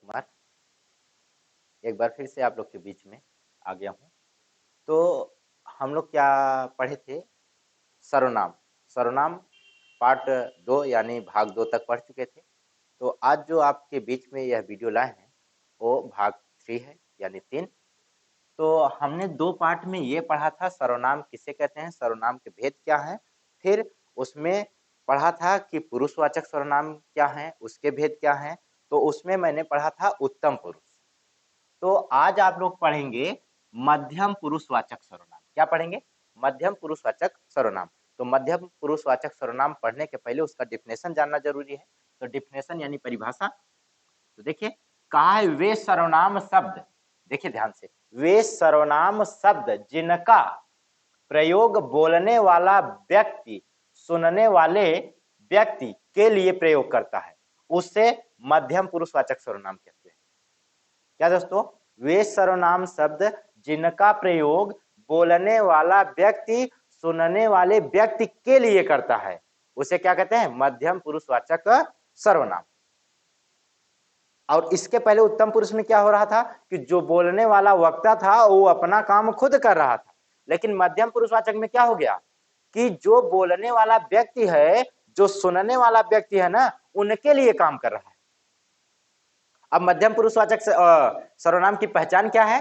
कुमार एक बार फिर से आप लोग के बीच में आ गया हूँ। तो हम लोग क्या पढ़े थे? सर्वनाम। सर्वनाम पार्ट 2 यानी भाग 2 तक पढ़ चुके थे। तो आज जो आपके बीच में यह वीडियो लाए हैं वो भाग 3 है यानी 3। तो हमने 2 पार्ट में ये पढ़ा था सर्वनाम किसे कहते हैं, सर्वनाम के भेद क्या हैं। फिर उसमें पढ़ा था कि पुरुषवाचक सर्वनाम क्या हैं, उसके भेद क्या हैं। तो उसमें मैंने पढ़ा था उत्तम पुरुष। तो आज आप लोग पढ़ेंगे मध्यम पुरुषवाचक सर्वनाम। क्या पढ़ेंगे? मध्यम पुरुषवाचक सर्वनाम। तो मध्यम पुरुषवाचक सर्वनाम पढ़ने के पहले उसका डिफिनेशन जानना जरूरी है। तो डिफिनेशन यानी परिभाषा। तो देखिए कहा है वे सर्वनाम शब्द, देखिए ध्यान से, वे सर्वनाम शब्द जिनका प्रयोग बोलने वाला व्यक्ति सुनने वाले व्यक्ति के लिए प्रयोग करता है उससे मध्यम पुरुषवाचक सर्वनाम कहते हैं। क्या दोस्तों? वे सर्वनाम शब्द जिनका प्रयोग बोलने वाला व्यक्ति सुनने वाले व्यक्ति के लिए करता है उसे क्या कहते हैं? मध्यम पुरुषवाचक सर्वनाम। और इसके पहले उत्तम पुरुष में क्या हो रहा था कि जो बोलने वाला वक्ता था वो अपना काम खुद कर रहा था। लेकिन मध्यम पुरुषवाचक में क्या हो गया कि जो बोलने वाला व्यक्ति है, जो सुनने वाला व्यक्ति है ना, उनके लिए काम कर रहा है। अब मध्यम पुरुषवाचक सर्वनाम की पहचान क्या है?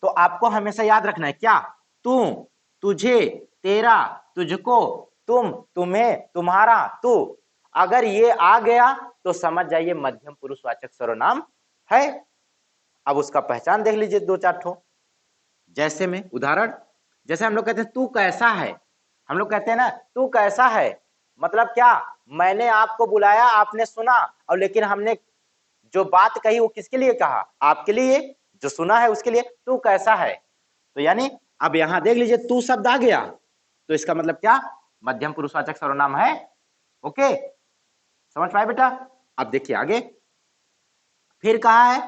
तो आपको हमेशा याद रखना है क्या? तू, तुझे, तेरा, तुझको, तुम, तुम्हें, तुम्हारा, तू। अगर ये आ गया तो समझ जाइए मध्यम पुरुषवाचक सर्वनाम है। अब उसका पहचान देख लीजिए 2-4 ठो। जैसे में उदाहरण, जैसे हम लोग कहते हैं तू कैसा है। हम लोग कहते हैं ना तू कैसा है, मतलब क्या? मैंने आपको बुलाया, आपने सुना, और लेकिन हमने जो बात कही वो किसके लिए कहा? आपके लिए, जो सुना है उसके लिए। तू कैसा है, तो यानी अब यहां देख लीजिए तू शब्द आ गया तो इसका मतलब क्या? मध्यम पुरुषवाचक सर्वनाम है। ओके, समझ पाए बेटा? अब देखिए आगे फिर कहा है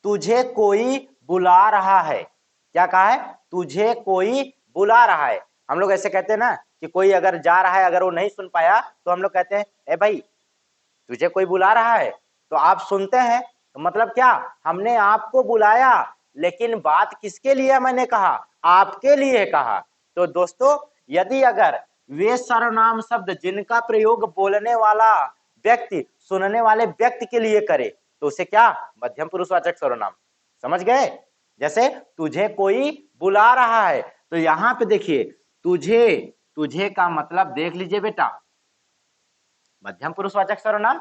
तुझे कोई बुला रहा है। क्या कहा है? तुझे कोई बुला रहा है। हम लोग ऐसे कहते हैं ना कि कोई अगर जा रहा है, अगर वो नहीं सुन पाया तो हम लोग कहते हैं ए भाई तुझे कोई बुला रहा है। तो आप सुनते हैं तो मतलब क्या? हमने आपको बुलाया, लेकिन बात किसके लिए मैंने कहा? आपके लिए कहा। तो दोस्तों यदि अगर वे सर्वनाम शब्द जिनका प्रयोग बोलने वाला व्यक्ति सुनने वाले व्यक्ति के लिए करे तो उसे क्या? मध्यम पुरुषवाचक सर्वनाम। समझ गए? जैसे तुझे कोई बुला रहा है, तो यहां पे देखिए तुझे, तुझे का मतलब देख लीजिए बेटा मध्यम पुरुषवाचक सर्वनाम।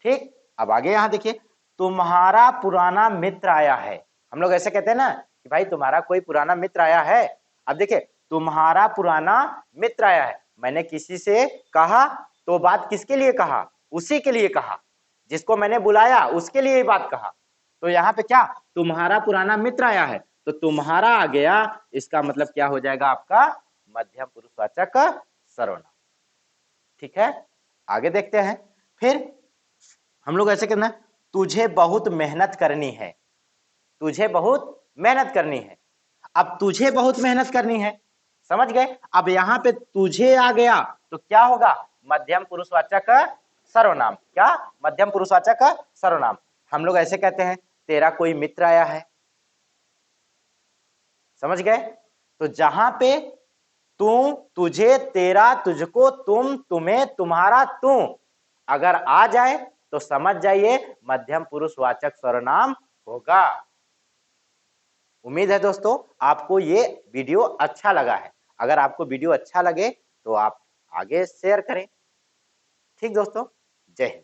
ठीक, अब आगे यहां देखिए तुम्हारा पुराना मित्र आया है। हम लोग ऐसे कहते हैं ना कि भाई तुम्हारा कोई पुराना मित्र आया है। अब देखिए तुम्हारा पुराना मित्र आया है, मैंने किसी से कहा तो बात किसके लिए कहा? उसी के लिए कहा, जिसको मैंने बुलाया उसके लिए बात कहा। तो यहाँ पे क्या? तुम्हारा पुराना मित्र आया है, तो तुम्हारा आ गया, इसका मतलब क्या हो जाएगा आपका? मध्यम पुरुषवाचक सर्वनाम। ठीक है, आगे देखते हैं। फिर हम लोग ऐसे कहना तुझे बहुत मेहनत करनी है। तुझे बहुत मेहनत करनी है। अब तुझे बहुत मेहनत करनी है, समझ गए? अब यहां पे तुझे आ गया तो क्या होगा? मध्यम पुरुषवाचक सर्वनाम। क्या? मध्यम पुरुषवाचक सर्वनाम। हम लोग ऐसे कहते हैं तेरा कोई मित्र आया है। समझ गए? तो जहां पे तू, तुझे, तेरा, तुझको, तुम, तुम्हें, तुम्हारा, तू अगर आ जाए तो समझ जाइए मध्यम पुरुषवाचक सर्वनाम होगा। उम्मीद है दोस्तों आपको ये वीडियो अच्छा लगा है। अगर आपको वीडियो अच्छा लगे तो आप आगे शेयर करें। ठीक दोस्तों, जय हिंद।